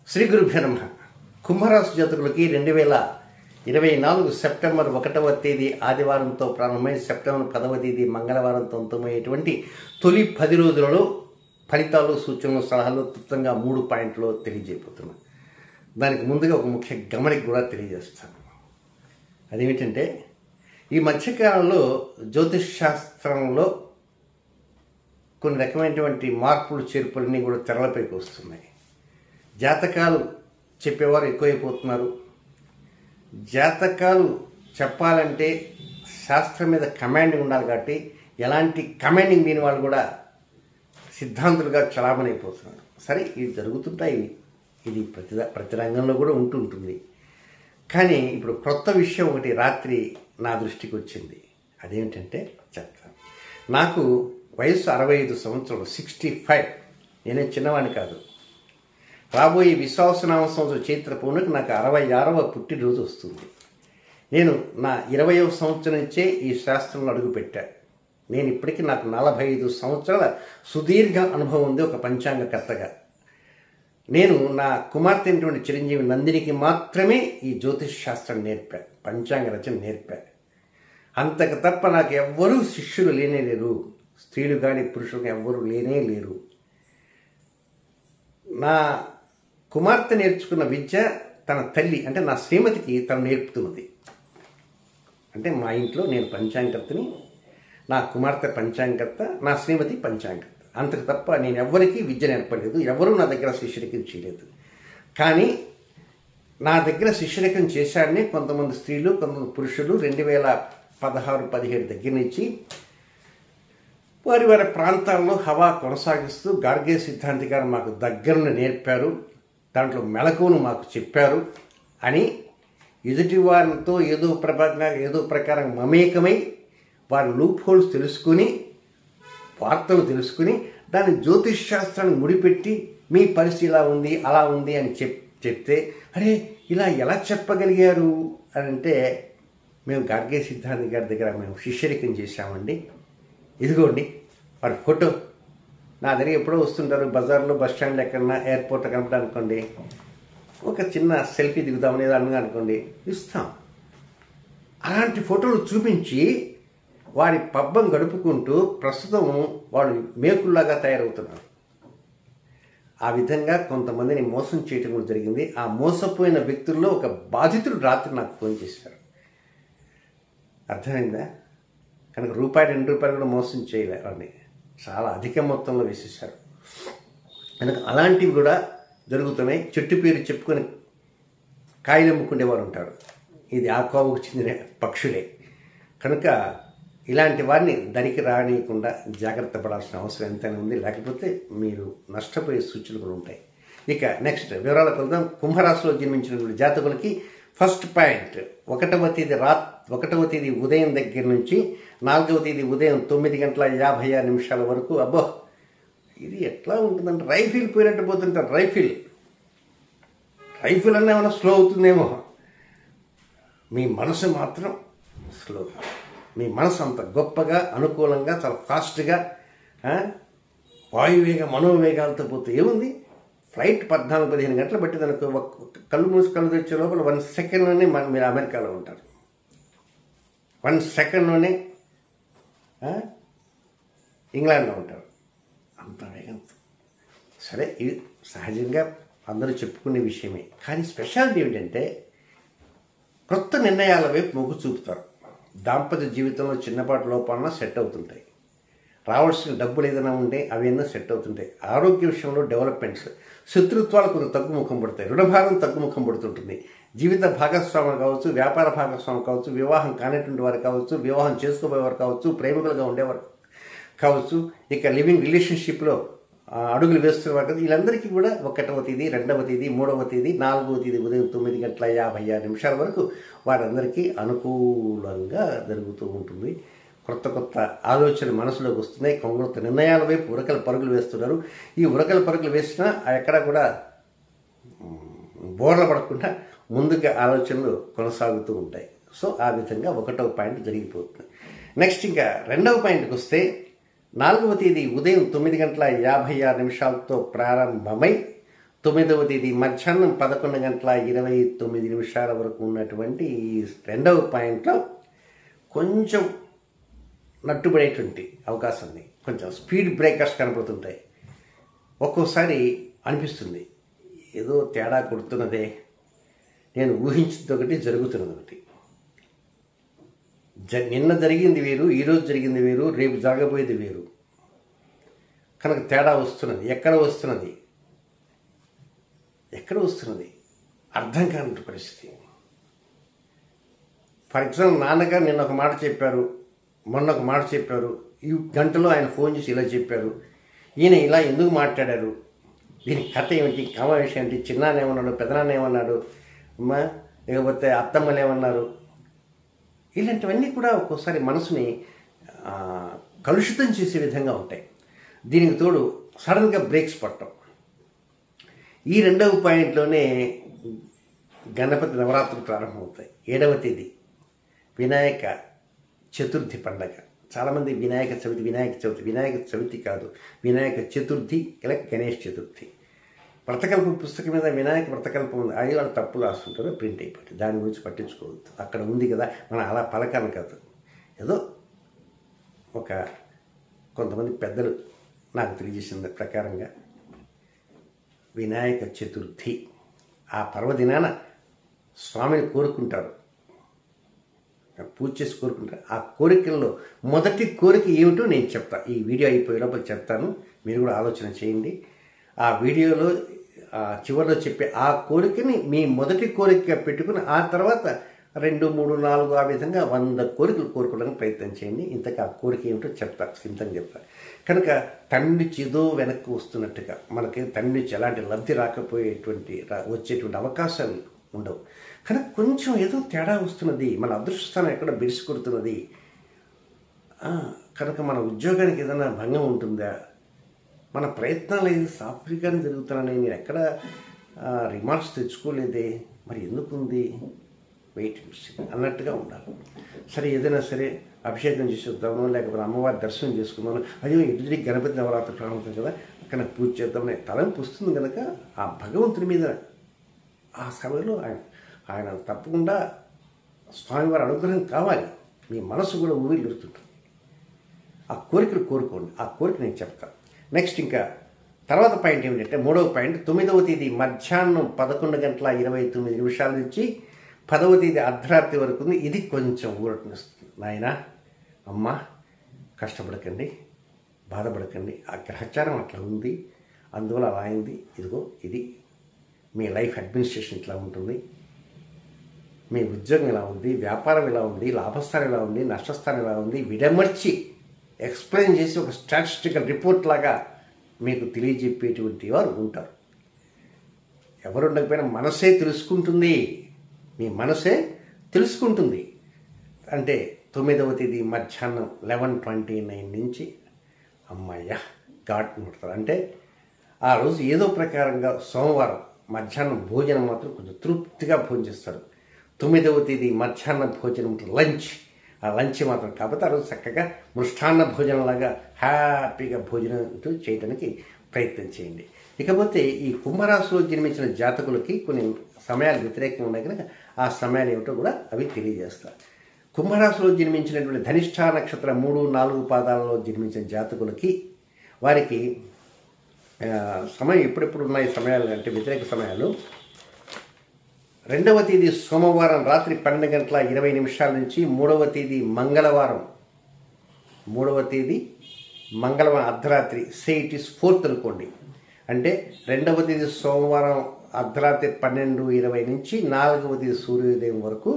శ్రీ గురుభ్యో నమః. కుంభరాశి జాతకులకి 2024 సెప్టెంబర్ 1వ తేదీ ఆదివారంతో ప్రారంభమై సెప్టెంబర్ 10వ తేదీ మంగళవారంతో అంతమయ్యేటువంటి తొలి 10 రోజులలో ఫలితాలు, సూచనలు, సలహాలు క్లుప్తంగా 3 పాయింట్లు తెలియజేయబోతున్నాను. దానికి ముందుగా ఒక ముఖ్య గమనిక కూడా తెలియజేస్తాను. అదేమిటంటే, ఈ మధ్యకాలంలో జ్యోతిష్ శాస్త్రంలో కొన్ని రకమైనటువంటి మార్పులు, చేర్పులన్నీ కూడా తెరలపైకి వస్తున్నాయి. జాతకాలు చెప్పేవారు ఎక్కువైపోతున్నారు. జాతకాలు చెప్పాలంటే శాస్త్రం మీద కమాండింగ్ ఉండాలి కాబట్టి ఎలాంటి కమాండింగ్ లేని వాళ్ళు కూడా సిద్ధాంతులుగా చలామణి అయిపోతున్నారు. సరే, ఇవి జరుగుతుంటాయి. ఇది ప్రతి రంగంలో కూడా ఉంటుంటుంది. కానీ ఇప్పుడు కొత్త విషయం ఒకటి రాత్రి నా దృష్టికి వచ్చింది. అదేమిటంటే చెప్తాను. నాకు వయసు 65 సంవత్సరాలు, 65. నేనే చిన్నవాడిని కాదు. రాబోయే విశ్వాసనామ సంవత్సరం చైత్ర పౌర్ణమికి నాకు 66వ పుట్టినరోజు వస్తుంది. నేను నా 20వ సంవత్సరం నుంచే ఈ శాస్త్రంలో అడుగుపెట్టాను. నేను ఇప్పటికీ నాకు 45 సంవత్సరాల సుదీర్ఘ అనుభవం ఉంది ఒక పంచాంగకర్తగా. నేను నా కుమార్తె అయినటువంటి చిరంజీవి నందినికి మాత్రమే ఈ జ్యోతిష్ శాస్త్రం నేర్పా, పంచాంగ రచన నేర్పా. అంతకు తప్ప నాకు ఎవ్వరూ శిష్యులు లేనే లేరు. స్త్రీలు కానీ పురుషులు ఎవ్వరూ లేనే లేరు. నా కుమార్తె నేర్చుకున్న విద్య తన తల్లి అంటే నా శ్రీమతికి తను నేర్పుతున్నది. అంటే మా ఇంట్లో నేను పంచాంగకర్తని, నా కుమార్తె పంచాంగకర్త, నా శ్రీమతి పంచాంగకర్త. అంతకు తప్ప నేను ఎవరికీ విద్య నేర్పలేదు. ఎవరూ నా దగ్గర శిష్యరికం చేయలేదు. కానీ నా దగ్గర శిష్యరికం చేశాడని కొంతమంది స్త్రీలు, కొంతమంది పురుషులు 2016-17 దగ్గర నుంచి వారి వారి ప్రాంతాల్లో హవా కొనసాగిస్తూ గార్గే సిద్ధాంతి గారు మాకు దగ్గరను నేర్పారు, దాంట్లో మెలకువను మాకు చెప్పారు అని ఎదుటి వారితో ఏదో ప్రకారం మమేకమై వారి లూప్ హోల్స్ తెలుసుకుని, వార్తలు తెలుసుకుని, దాన్ని జ్యోతిష్ శాస్త్రాన్ని ముడిపెట్టి మీ పరిస్థితి ఇలా ఉంది, అలా ఉంది అని చెప్తే, అరే ఇలా ఎలా చెప్పగలిగారు అని అంటే, మేము గార్గే సిద్ధాంతి గారి దగ్గర మేము శిష్యరికం చేశామండి. ఇదిగోండి వారి ఫోటో నా దగ్గర ఎప్పుడో వస్తుంటారు. బజార్లో, బస్ స్టాండ్లో, ఎక్కడన్నా ఎయిర్పోర్ట్ కనపడానుకోండి, ఒక చిన్న సెల్ఫీ దిగుదామని ఏదో అనగా అనుకోండి, ఇస్తాం. అలాంటి ఫోటోలు చూపించి వారి పబ్బం గడుపుకుంటూ ప్రస్తుతం వాళ్ళు మేకుల్లాగా తయారవుతున్నారు. ఆ విధంగా కొంతమందిని మోసం చేయటం కూడా జరిగింది. ఆ మోసపోయిన వ్యక్తుల్లో ఒక బాధితుడు రాత్రి నాకు ఫోన్ చేశారు. అర్థమైందా? కనుక ₹2 కూడా మోసం చేయలే, వాడిని చాలా అధిక మొత్తంలో వేసేసారు. కనుక అలాంటివి కూడా జరుగుతున్నాయి. చెట్టు పేరు చెప్పుకొని కాయలు అమ్ముకునేవారు ఉంటారు. ఇది ఆ కోవకు చెందిన పక్షులే. కనుక ఇలాంటి వారిని దరికి రానియకుండా జాగ్రత్త పడాల్సిన అవసరం ఎంతైనా ఉంది. లేకపోతే మీరు నష్టపోయే సూచనలు కూడా ఉంటాయి. ఇక నెక్స్ట్ వివరాలకు వెళ్దాం. కుంభరాశిలో జన్మించినటువంటి జాతకులకి ఫస్ట్ పాయింట్, 1వ తేదీ ఉదయం దగ్గర నుంచి 4వ తేదీ ఉదయం 9:56 వరకు. అబ్బో, ఇది ఎట్లా ఉంటుందంటే రైఫిల్ పోయినట్టు పోతుంటారు. రైఫిల్ అన్న ఏమైనా స్లో అవుతుందేమో, మీ మనసు మాత్రం స్లో. మీ మనసు అంత గొప్పగా, అనుకూలంగా, చాలా ఫాస్ట్గా, వాయువేగ మనోవేగాలతో పోతే ఏముంది. ఫ్లైట్ 14-15 గంటలు పట్టిందనుకో, కళ్ళు మూసి కళ్ళు తెచ్చే లోపల 1 సెకండ్లోనే మీరు అమెరికాలో ఉంటారు. 1 సెకండ్లోనే ఇంగ్లాండ్లో ఉంటారు. అంత వేగంతో. సరే, ఇది సహజంగా అందరూ చెప్పుకునే విషయమే. కానీ స్పెషాలిటీ ఏమిటంటే, కొత్త నిర్ణయాల వైపు మొగ్గు చూపుతారు. దాంపత్య జీవితంలో చిన్నపాటి లోపాలన సెట్ అవుతుంటాయి. రావాల్సిన డబ్బులు ఏదైనా ఉంటే అవి ఎన్నో సెట్ అవుతుంటాయి. ఆరోగ్య విషయంలో డెవలప్మెంట్స్, శత్రుత్వాలు కొంత తగ్గుముఖం పడతాయి. రుణభారం తగ్గుముఖం పడుతుంటుంది. జీవిత భాగస్వాములు కావచ్చు, వ్యాపార భాగస్వాములు కావచ్చు, వివాహం కానిటువంటి వారు కావచ్చు, వివాహం చేసుకోబోయేవారు కావచ్చు, ప్రేమికులుగా ఉండేవారు కావచ్చు, ఇక లివింగ్ రిలేషన్షిప్లో అడుగులు వేస్తున్నవారు కదా, వీళ్ళందరికీ కూడా 1వ తేదీ, 2వ తేదీ, 3వ తేదీ, 4వ తేదీ ఉదయం 9:56 వరకు వారందరికీ అనుకూలంగా జరుగుతూ ఉంటుంది. కొత్త ఆలోచనలు మనసులోకి వస్తున్నాయి. కొత్త నిర్ణయాల వైపు ఉరకల పరుగులు వేస్తున్నారు. ఈ ఉరకల పరుగులు వేసినా ఎక్కడా కూడా బోర్ల పడకుండా ముందుగా ఆలోచనలు కొనసాగుతూ ఉంటాయి. సో ఆ విధంగా 1వ పాయింట్ జరిగిపోతుంది. నెక్స్ట్ ఇంకా 2వ పాయింట్కి వస్తే, 4వ తేదీ ఉదయం 9:56 ప్రారంభమై 9వ తేదీ మధ్యాహ్నం 11:29 వరకు ఉన్నటువంటి ఈ రెండవ పాయింట్లో కొంచెం నట్టుబడేటువంటి అవకాశం ఉంది. కొంచెం స్పీడ్ బ్రేకర్స్ కనపడుతుంటాయి. ఒక్కోసారి అనిపిస్తుంది ఏదో తేడా కొడుతున్నదే, నేను ఊహించింది ఒకటి జరుగుతున్నది ఒకటి. నిన్న జరిగింది వేరు, ఈరోజు జరిగింది వేరు, రేపు జరగబోయేది వేరు. కనుక తేడా వస్తున్నది. ఎక్కడ వస్తున్నది అర్థం కాని పరిస్థితి. ఫర్ ఎగ్జాంపుల్, నాన్నగారు నిన్న ఒక మాట చెప్పారు, మొన్న ఒక మాట చెప్పారు, ఈ గంటలో ఆయన ఫోన్ చేసి ఇలా చెప్పారు, ఈయన ఇలా ఎందుకు మాట్లాడారు, దీని కథ ఏమిటి, సమావేశం ఏంటి, చిన్నానేమన్నాడు, పెదనాన్నేమన్నాడు, అమ్మా లేకపోతే అత్తమ్మలేమన్నారు, ఇలాంటివన్నీ కూడా ఒక్కోసారి మనసుని కలుషితం చేసే విధంగా ఉంటాయి. దీనికి తోడు సడన్గా బ్రేక్స్ పట్టడం. ఈ రెండవ పాయింట్లోనే గణపతి నవరాత్రులు ప్రారంభమవుతాయి. 7వ తేదీ వినాయక చతుర్థి పండగ. చాలామంది వినాయక చవితి కాదు, వినాయక చతుర్థి ఇలా గణేష్ చతుర్థి. వ్రతకల్పం పుస్తకం మీద వినాయక వ్రతకల్పం ఉంది, అది వాళ్ళు తప్పులు రాస్తుంటారు, ప్రింట్ అయిపోతుంది. దాని గురించి పట్టించుకోవద్దు, అక్కడ ఉంది కదా, మనం అలా పలకాలి కాదు. ఏదో ఒక కొంతమంది పెద్దలు నాకు తెలియజేసిన ప్రకారంగా వినాయక చతుర్థి ఆ పర్వదినాన స్వామిని కోరుకుంటారు, పూజ చేసి కోరుకుంటారు. ఆ కోరికల్లో మొదటి కోరిక ఏమిటో నేను చెప్తా, ఈ వీడియో అయిపోయేటప్పుడు చెప్తాను, మీరు కూడా ఆలోచన చేయండి. ఆ వీడియోలో చివరిలో చెప్పే ఆ కోరికని మీ మొదటి కోరికగా పెట్టుకుని ఆ తర్వాత 2, 3, 4 ఆ విధంగా 100 కోరికలు కోరుకోవడానికి ప్రయత్నం చేయండి. ఇంతకు ఆ కోరిక ఏమిటో చెప్తా, సింతంగా చెప్తా. కనుక తండ్రి నుంచి ఏదో వెనక్కి వస్తున్నట్టుగా, మనకి తండ్రి నుంచి ఎలాంటి లబ్ధి వచ్చేటువంటి అవకాశాలు ఉండవు. కనుక కొంచెం ఏదో తేడా వస్తున్నది, మన అదృష్టాన్ని ఎక్కడ బిడిసి కొడుతున్నది, కనుక మన ఉద్యోగానికి ఏదైనా భంగం ఉంటుందా, మన ప్రయత్నాలు ఏది సాఫ్ట్గానే జరుగుతున్నాయని మీరు ఎక్కడ రిమార్క్స్ తెచ్చుకోలేదే, మరి ఎందుకుంది, వెయిట్ అన్నట్టుగా ఉండాలి. సరే ఏదైనా సరే అభిషేకం చేసి వద్దామో, లేకపోతే అమ్మవారి దర్శనం చేసుకుందామో, అదే ఎదుటి గణపతి నవరాత్రి ప్రారంభం కదా, అక్కడ పూజ చేద్దామని తలంపు వస్తుంది కనుక ఆ భగవంతుని మీద ఆ సమయంలో ఆయన తప్పకుండా స్వామివారి అనుగ్రహం కావాలి. మీ మనసు కూడా ఊరిల్లుతుంటుంది. ఆ కోరికలు కోరుకోండి, ఆ కోరిక నేను చెప్తాను. నెక్స్ట్ ఇంకా తర్వాత పాయింట్ ఏమిటంటే 3వ పాయింట్ 9వ తేదీ మధ్యాహ్నం 11:29 నుంచి 10వ తేదీ అర్ధరాత్రి వరకు ఉంది. ఇది కొంచెం ఊరటనిస్తుంది. నాయనా అమ్మ కష్టపడకండి, బాధపడకండి, ఆ గ్రహచారం అట్లా ఉంది, అందువల్ల అలా అయింది, ఇదిగో ఇది మీ లైఫ్ అడ్మినిస్ట్రేషన్ ఇట్లా ఉంటుంది, మీ ఉద్యోగం ఇలా ఉంది, వ్యాపారం ఇలా ఉంది, లాభస్థానం ఇలా ఉంది, నష్టస్థానం ఇలా ఉంది, విడమర్చి ఎక్స్ప్లెయిన్ చేసి ఒక స్టాటిస్టికల్ రిపోర్ట్ లాగా మీకు తెలియజెప్పేటువంటి వారు ఉంటారు. ఎవరు ఉండకపోయినా మనసే తెలుసుకుంటుంది, మీ మనసే తెలుసుకుంటుంది. అంటే 9వ తేదీ మధ్యాహ్నం 11:29 నుంచి అమ్మయ్య గాడ్ ముడతారు. అంటే ఆ రోజు ఏదో ప్రకారంగా సోమవారం మధ్యాహ్నం భోజనం మాత్రం కొంచెం తృప్తిగా భోజనం చేస్తారు. 9వ తేదీ మధ్యాహ్నం భోజనం లంచ్, ఆ లంచ్ మాత్రం కాకపోతే ఆ రోజు చక్కగా మృష్టాన్న భోజనంలాగా హ్యాపీగా భోజనం చేయడానికి ప్రయత్నం చేయండి. ఇకపోతే ఈ కుంభరాశిలో జన్మించిన జాతకులకి కొన్ని సమయాలు వ్యతిరేకంగా ఉన్నాయి కనుక ఆ సమయాలు ఏమిటో కూడా అవి తెలియజేస్తారు. కుంభరాశిలో జన్మించినటువంటి ధనిష్ఠ నక్షత్రం 3, 4 పాదాలలో జన్మించిన జాతకులకి వారికి సమయం ఎప్పుడెప్పుడు ఉన్నాయి సమయాలు అంటే వ్యతిరేక సమయాలు 2వ తేదీ సోమవారం రాత్రి 12:20 నుంచి 3వ తేదీ మంగళవారం అర్ధరాత్రి సే ఇట్ ఈస్ 4th అనుకోండి. అంటే 2వ తేదీ సోమవారం అర్ధరాత్రి 12:20 నుంచి 4వ తేదీ సూర్యోదయం వరకు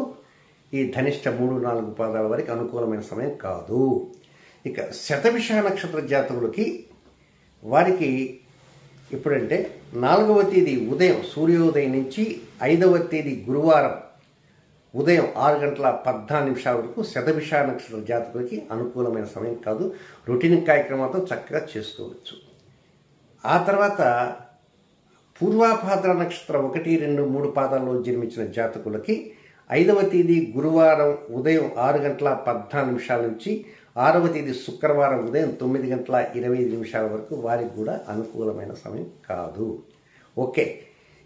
ఈ ధనిష్ట 3, 4 పాదాల వరకు అనుకూలమైన సమయం కాదు. ఇక శతభిష నక్షత్ర జాతకులకి వారికి ఎప్పుడంటే 4వ తేదీ ఉదయం సూర్యోదయం నుంచి 5వ తేదీ గురువారం ఉదయం 6:14 వరకు శతభిష నక్షత్ర జాతకులకి అనుకూలమైన సమయం కాదు. రొటీన్ కార్యక్రమాలతో చక్కగా చేసుకోవచ్చు. ఆ తర్వాత పూర్వాభాద్ర నక్షత్రం 1, 2, 3 పాదాల్లో జన్మించిన జాతకులకి 5వ తేదీ గురువారం ఉదయం 6:14 నుంచి 6వ తేదీ శుక్రవారం ఉదయం 9:25 వరకు వారికి కూడా అనుకూలమైన సమయం కాదు. ఓకే.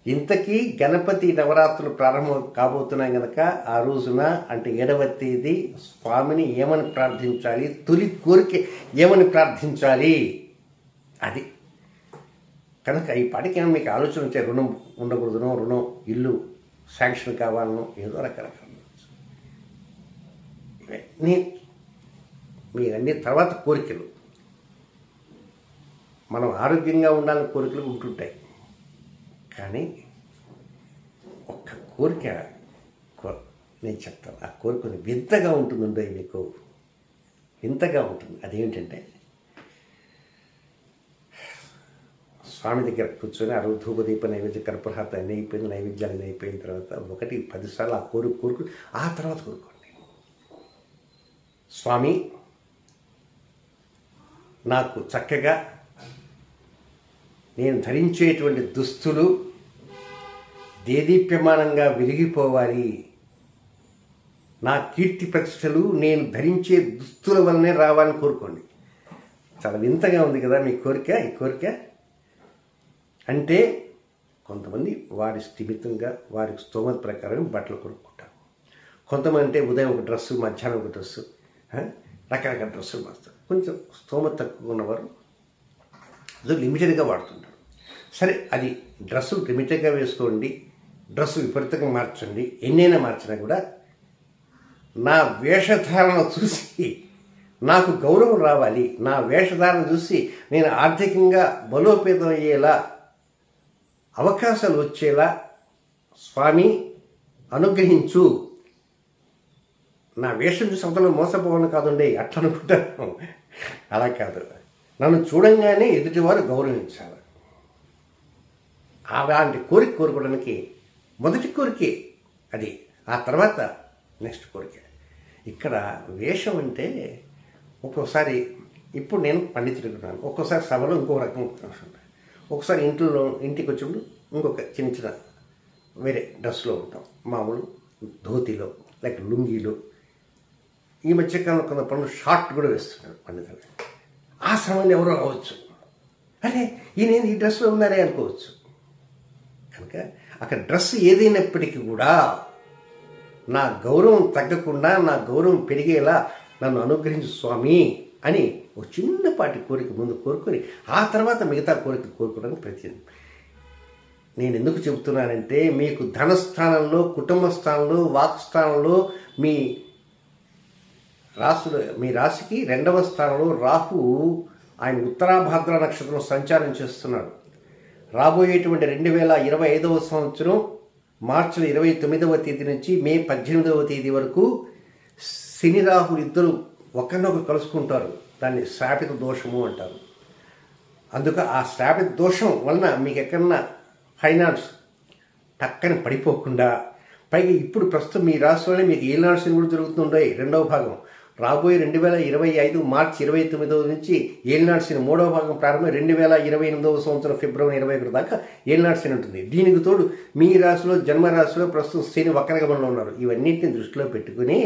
ఇంతకీ గణపతి నవరాత్రులు ప్రారంభం కాబోతున్నాయి కనుక ఆ రోజున అంటే 7వ తేదీ స్వామిని ఏమని ప్రార్థించాలి, తొలి కోరిక ఏమని ప్రార్థించాలి అది. కనుక ఈ పాటికి మీకు ఆలోచన వచ్చే రుణం ఉండకూడదునో, రుణం ఇల్లు శాంక్షన్ కావాలనో, ఏదో రకరకాల మీ అన్ని తర్వాత కోరికలు. మనం ఆరోగ్యంగా ఉండాలని కోరికలు ఉంటుంటాయి, కానీ ఒక్క కోరిక నేను చెప్తాను. ఆ కోరిక వింతగా ఉంటుందండి, మీకు వింతగా ఉంటుంది. అదేంటంటే స్వామి దగ్గర కూర్చొని ఆ రోజు ధూపదీప నైవేద్య కర్పూరహారత అన్నీ అయిపోయింది, నైవేద్యాలు అన్నీ అయిపోయిన తర్వాత 1-10 సార్లు ఆ కోరుకు ఆ తర్వాత కోరుకోండి, స్వామి నాకు చక్కగా నేను ధరించేటువంటి దుస్తులు దేదీప్యమానంగా వెలిగిపోవాలి, నా కీర్తి ప్రతిష్టలు నేను ధరించే దుస్తుల వల్లనే రావాలని కోరుకోండి. చాలా వింతగా ఉంది కదా మీ కోరిక. ఈ కోరిక అంటే కొంతమంది వారి స్థిమితంగా వారి స్తోమత ప్రకారం బట్టలు కొనుక్కుంటారు. కొంతమంది అంటే ఉదయం ఒక డ్రెస్సు, మధ్యాహ్నం ఒక డ్రెస్సు, రకరకాల డ్రెస్సులు మారుతారు. కొంచెం స్తోమత తక్కువ ఉన్నవారు అది లిమిటెడ్గా వాడుతుంటారు. సరే, అది డ్రెస్సులు లిమిటెడ్గా వేసుకోండి, డ్రెస్సు విపరీతంగా మార్చండి, ఎన్నైనా మార్చినా కూడా నా వేషధారణ చూసి నాకు గౌరవం రావాలి, నా వేషధారణ చూసి నేను ఆర్థికంగా బలోపేతం అయ్యేలా, అవకాశాలు వచ్చేలా స్వామి అనుగ్రహించు. నా వేషం చూసి అవతల మోసపోవడం కాదండి అట్లా అనుకుంటాను. అలా కాదు, నన్ను చూడంగానే ఎదుటివారు గౌరవించాలి. అలాంటి కోరిక కోరుకోవడానికి మొదటి కోరికే అది. ఆ తర్వాత నెక్స్ట్ కోరిక. ఇక్కడ వేషం అంటే ఒక్కోసారి ఇప్పుడు నేను పండితుడున్నాను, ఒక్కోసారి సభలో ఇంకో రకం, ఒకసారి ఇంటికి వచ్చినప్పుడు ఇంకొక చిన్న వేరే డ్రెస్లో ఉంటాం, మామూలు ధోతిలో లేక లుంగీలో. ఈ మధ్యకాలంలో కొంత పనులు షార్ట్ కూడా వేస్తున్నారు పండితులు. ఆ సమయంలో ఎవరో అవ్వచ్చు, అరే ఈయన ఈ డ్రెస్లో ఉన్నారే అనుకోవచ్చు. కనుక అక్కడ డ్రెస్ ఏదైనప్పటికీ కూడా నా గౌరవం తగ్గకుండా, నా గౌరవం పెరిగేలా నన్ను అనుగ్రహించు స్వామి అని ఒక చిన్నపాటి కోరిక ముందు కోరుకొని ఆ తర్వాత మిగతా కోరిక కోరుకోవడానికి ప్రయత్నం. నేను ఎందుకు చెబుతున్నానంటే మీకు ధనస్థానంలో, కుటుంబ స్థానంలో, వాక్ స్థానంలో, మీ రాశికి 2వ స్థానంలో రాహు ఆయన ఉత్తరాభాద్ర నక్షత్రంలో సంచారం చేస్తున్నాడు. రాబోయేటువంటి 2025వ సంవత్సరం మార్చి 29వ తేదీ నుంచి మే 18వ తేదీ వరకు శని రాహులు ఇద్దరు ఒకరినొకరు కలుసుకుంటారు. దాన్ని శాపిత దోషము అంటారు. అందుక ఆ శాపిత దోషం వలన మీకు ఎక్కడన్నా ఫైనాన్స్ టక్కని పడిపోకుండా, పైగా ఇప్పుడు ప్రస్తుతం మీ రాష్ట్రంలోనే మీకు ఏలినాడు శని కూడా జరుగుతుండే 2వ భాగం. రాబోయే 2025 మార్చి 29వ నుంచి ఏలినాడు శని 3వ భాగం ప్రారంభమై 2028వ సంవత్సరం ఫిబ్రవరి 21 దాకా ఏలినాడు శని ఉంటుంది. దీనికి తోడు మీ రాశిలో, జన్మరాశిలో ప్రస్తుతం శని వక్రగమనంలో ఉన్నారు. ఇవన్నింటిని దృష్టిలో పెట్టుకుని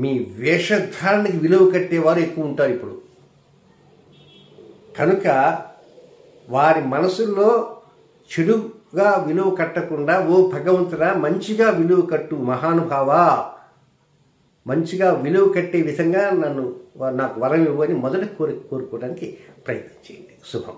మీ వేషధారణకి విలువ కట్టేవారు ఎక్కువ ఉంటారు ఇప్పుడు. కనుక వారి మనసుల్లో చెడుగా విలువ కట్టకుండా, ఓ భగవంతుడా మంచిగా విలువ కట్టు మహానుభావ, మంచిగా విలువ కట్టే విధంగా నాకు వరం ఇవ్వని మొదటి కోరుకోవడానికి ప్రయత్నం చేయండి. శుభం.